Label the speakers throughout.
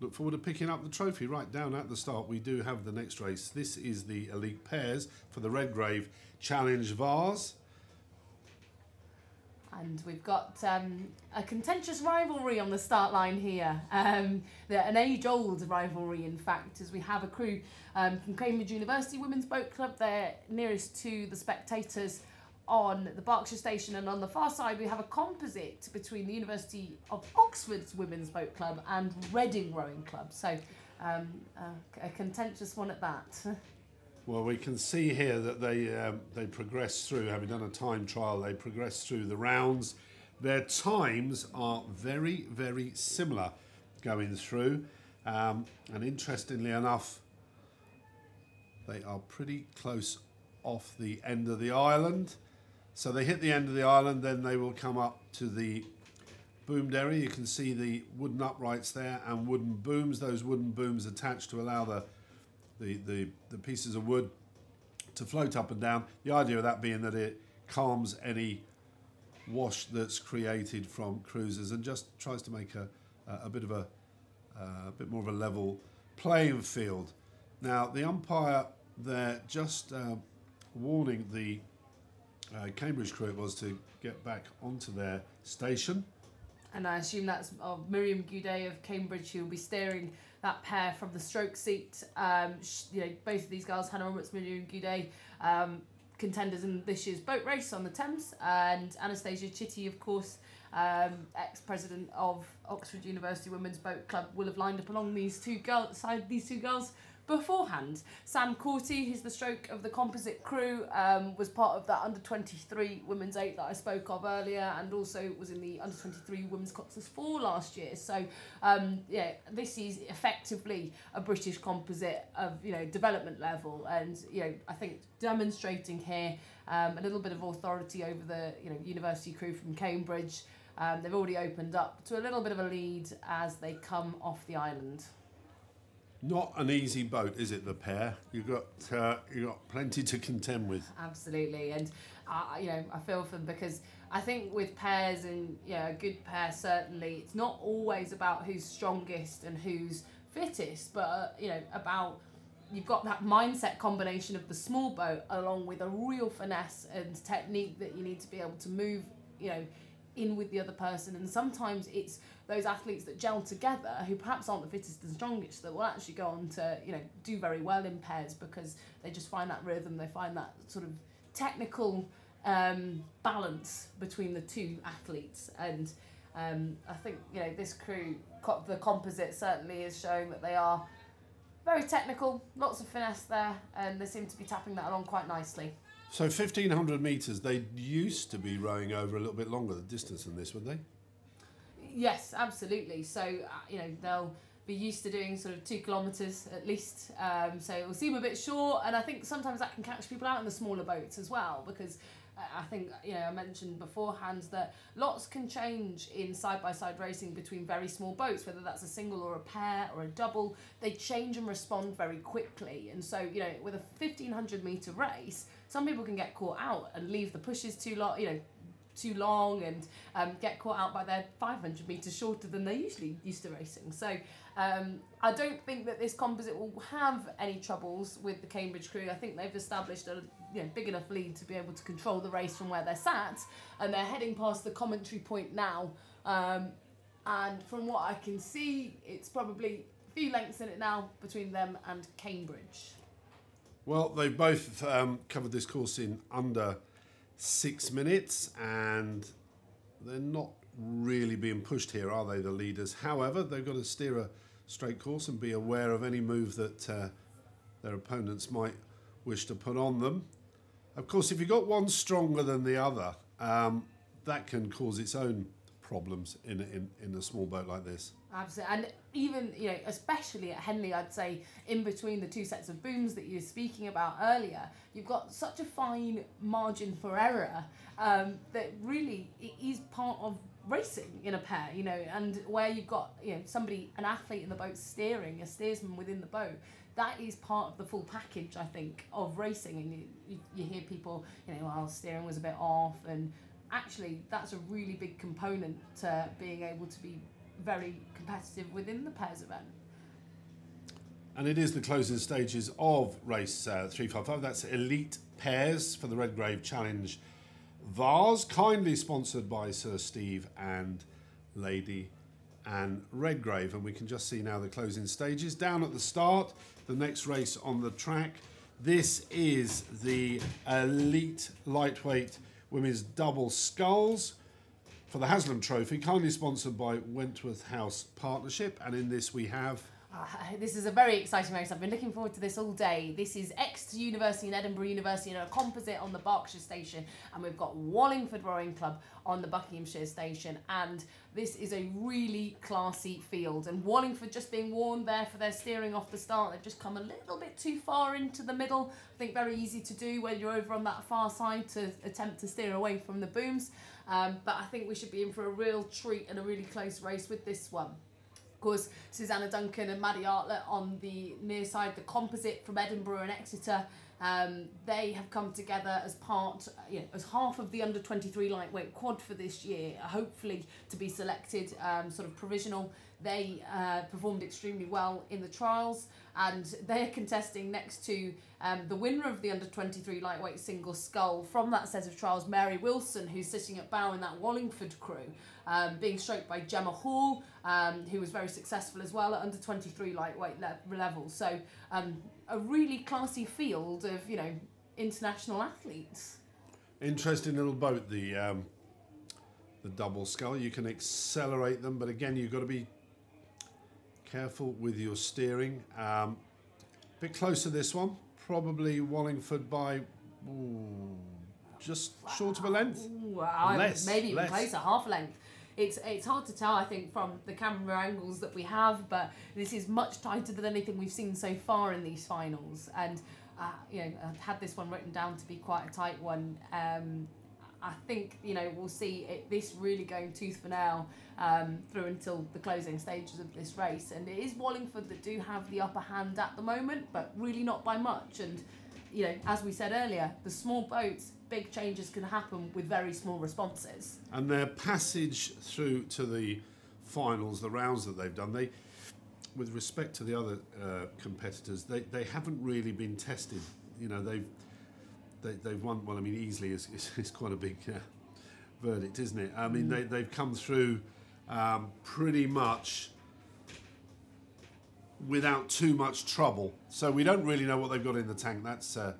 Speaker 1: look forward to picking up the trophy. Right down at the start, we do have the next race. This is the elite pairs for the Redgrave Challenge Vase.
Speaker 2: And we've got a contentious rivalry on the start line here. An age-old rivalry, in fact, as we have a crew from Cambridge University Women's Boat Club. They're nearest to the spectators on the Berkshire station, and on the far side we have a composite between the University of Oxford's Women's Boat Club and Reading Rowing Club. So a contentious one at that.
Speaker 1: Well, we can see here that they progress through, having done a time trial, they progress through the rounds. Their times are very, very similar going through. And interestingly enough, they are pretty close off the end of the island. So they hit the end of the island, then they will come up to the boomed area. You can see the wooden uprights there and wooden booms. Those wooden booms attached to allow the pieces of wood to float up and down. The idea of that being that it calms any wash that's created from cruisers and just tries to make a bit more of a level playing field. Now the umpire there just warning the Cambridge crew it was to get back onto their station.
Speaker 2: And I assume that's Miriam Goudet of Cambridge who will be steering that pair from the stroke seat. Both of these girls, Hannah Roberts, Miriam Goudet, contenders in this year's boat race on the Thames, and Anastasia Chitty, of course, ex-president of Oxford University Women's Boat Club, will have lined up along these two girls beforehand. Sam Corty, who's the stroke of the composite crew, was part of that under-23 women's 8 that I spoke of earlier, and also was in the under-23 women's Cox's 4 last year. So this is effectively a British composite of development level, and I think demonstrating here a little bit of authority over the university crew from Cambridge. They've already opened up to a little bit of a lead as they come off the island.
Speaker 1: Not an easy boat, is it, the pair? You've got plenty to contend with.
Speaker 2: Absolutely, and I feel for them because I think with pairs and a good pair certainly, it's not always about who's strongest and who's fittest, but about you've got that mindset combination of the small boat along with a real finesse and technique that you need to be able to move in with the other person, and sometimes it's those athletes that gel together who perhaps aren't the fittest and strongest that will actually go on to do very well in pairs because they just find that rhythm, they find that sort of technical balance between the two athletes. And I think this crew, the composite, certainly is showing that they are very technical, lots of finesse there, and they seem to be tapping that along quite nicely.
Speaker 1: So 1,500 metres, they used to be rowing over a little bit longer the distance than this, would they?
Speaker 2: Yes, absolutely. So, they'll be used to doing sort of 2 kilometres at least. So it will seem a bit short, and I think sometimes that can catch people out in the smaller boats as well, because I think, I mentioned beforehand that lots can change in side-by-side racing between very small boats, whether that's a single or a pair or a double. They change and respond very quickly. And so, with a 1,500 metre race, some people can get caught out and leave the pushes too long, and get caught out by their 500 metres shorter than they're usually used to racing. So I don't think that this composite will have any troubles with the Cambridge crew. I think they've established a big enough lead to be able to control the race from where they're sat, and they're heading past the commentary point now. And from what I can see, it's probably a few lengths in it now between them and Cambridge.
Speaker 1: Well, they've both covered this course in under 6 minutes, and they're not really being pushed here, are they, the leaders? However, they've got to steer a straight course and be aware of any move that their opponents might wish to put on them. Of course, if you've got one stronger than the other, that can cause its own problems in a small boat like this.
Speaker 2: Absolutely, and even especially at Henley, I'd say in between the 2 sets of booms that you were speaking about earlier, you've got such a fine margin for error that really it is part of racing in a pair, and where you've got an athlete in the boat steering, a steersman within the boat. That is part of the full package, I think, of racing. And you hear people, steering was a bit off, and actually that's a really big component to being able to be very competitive within the pairs event.
Speaker 1: And it is the closing stages of race 355. That's elite pairs for the Redgrave Challenge Vase, kindly sponsored by Sir Steve and Lady Anne Redgrave. And we can just see now the closing stages. Down at the start, the next race on the track. This is the elite lightweight women's double sculls for the Haslam Trophy, kindly sponsored by Wentworth House Partnership. And in this we have...
Speaker 2: This is a very exciting race. I've been looking forward to this all day. This is Exeter University and Edinburgh University in a composite on the Berkshire station, and we've got Wallingford Rowing Club on the Buckinghamshire station, and this is a really classy field. And Wallingford just being warned there for their steering off the start. They've just come a little bit too far into the middle. I think very easy to do when you're over on that far side to attempt to steer away from the booms. But I think we should be in for a real treat and a really close race with this one. Of course, Susanna Duncan and Maddie Artlett on the near side, the composite from Edinburgh and Exeter. They have come together as part, as half of the under-23 lightweight quad for this year, hopefully to be selected, sort of provisional. They performed extremely well in the trials, and they're contesting next to the winner of the under-23 lightweight single scull from that set of trials, Mary Wilson, who's sitting at bow in that Wallingford crew, being stroked by Gemma Hall, who was very successful as well at under-23 lightweight level. So a really classy field of, international athletes.
Speaker 1: Interesting little boat, the double scull. You can accelerate them, but again, you've got to be careful with your steering. A bit closer this one, probably Wallingford by just short of a length.
Speaker 2: Maybe even closer, half a length. It's hard to tell, I think, from the camera angles that we have, but this is much tighter than anything we've seen so far in these finals. And I've had this one written down to be quite a tight one. I think, we'll see this really going tooth for nail through until the closing stages of this race. And it is Wallingford that do have the upper hand at the moment, but really not by much. And, as we said earlier, the small boats, big changes can happen with very small responses.
Speaker 1: And their passage through to the finals, the rounds that they've done, with respect to the other competitors, they haven't really been tested. They've won, well, I mean, easily is quite a big verdict, isn't it? I mean, they've come through pretty much without too much trouble. So we don't really know what they've got in the tank. That's what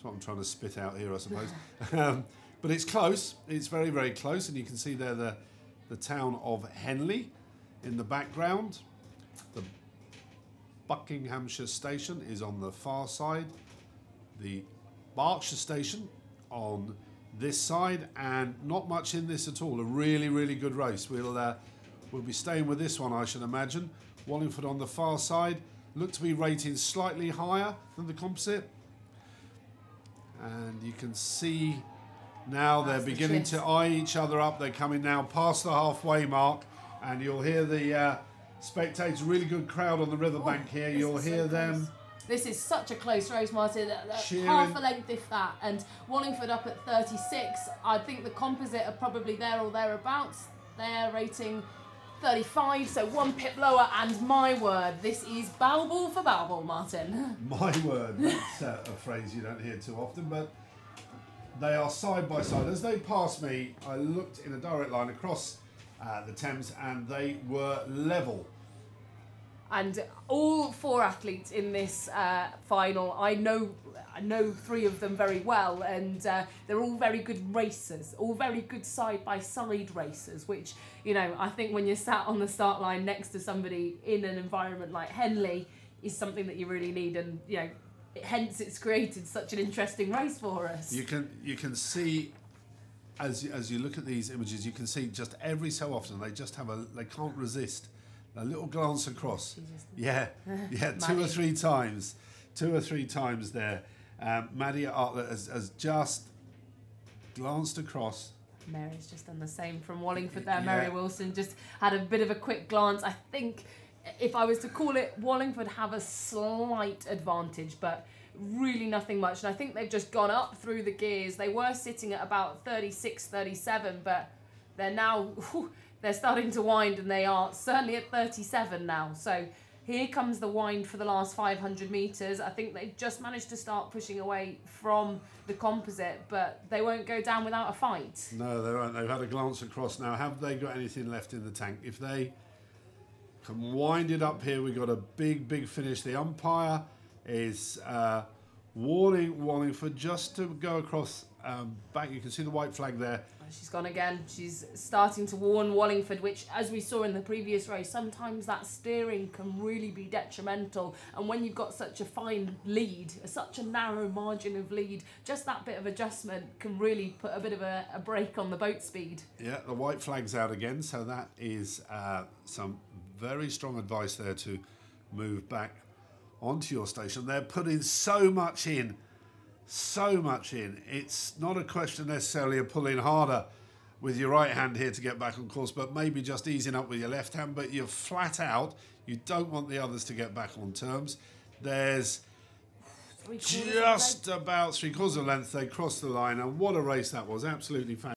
Speaker 1: I'm trying to spit out here, I suppose. But it's close. It's very, very close. And you can see there the town of Henley in the background. The Buckinghamshire station is on the far side. The Berkshire station on this side, and not much in this at all. A really, really good race. We'll be staying with this one, I should imagine. Wallingford on the far side, look to be rated slightly higher than the composite. And you can see now they're beginning to eye each other up. They're coming now past the halfway mark, and you'll hear the spectators, really good crowd on the riverbank here. You'll hear them.
Speaker 2: This is such a close race, Martin.
Speaker 1: Cheering.
Speaker 2: Half a length, if that. And Wallingford up at 36. I think the composite are probably there or thereabouts. They're rating 35, so one pip lower. And my word, this is bow ball for bow ball, Martin.
Speaker 1: My word, that's a phrase you don't hear too often, but they are side by side. As they passed me, I looked in a direct line across the Thames, and they were level.
Speaker 2: And all four athletes in this final, I know three of them very well, and they're all very good racers, all very good side-by-side racers, which, I think when you're sat on the start line next to somebody in an environment like Henley is something that you really need, and, hence it's created such an interesting race for us. You
Speaker 1: can see, as you look at these images, you can see just every so often they just they can't resist a little glance across. Yeah, two or three times there. Maddie Artlett has just glanced across.
Speaker 2: Mary's just done the same from Wallingford there. Yeah. Mary Wilson just had a bit of a quick glance. I think if I was to call it, Wallingford have a slight advantage, but really nothing much. And I think they've just gone up through the gears. They were sitting at about 36, 37, but they're now... they're starting to wind, and they are certainly at 37 now. So Here comes the wind for the last 500 metres. I think they've just managed to start pushing away from the composite, but they won't go down without a fight.
Speaker 1: No, they won't. They've had a glance across now. Have they got anything left in the tank? If they can wind it up here, we've got a big, big finish. The umpire is warning Wallingford just to go across back. You can see the white flag there.
Speaker 2: She's gone again. She's starting to warn Wallingford, which, as we saw in the previous race, sometimes that steering can really be detrimental. And when you've got such a fine lead, such a narrow margin of lead, just that bit of adjustment can really put a bit of a brake on the boat speed.
Speaker 1: Yeah, the white flag's out again, so that is some very strong advice there to move back onto your station. They're putting so much in. So much in. It's not a question necessarily of pulling harder with your right hand here to get back on course, but maybe just easing up with your left hand. But you're flat out. You don't want the others to get back on terms. There's just about 3/4 of a length. They crossed the line, and what a race that was. Absolutely fantastic.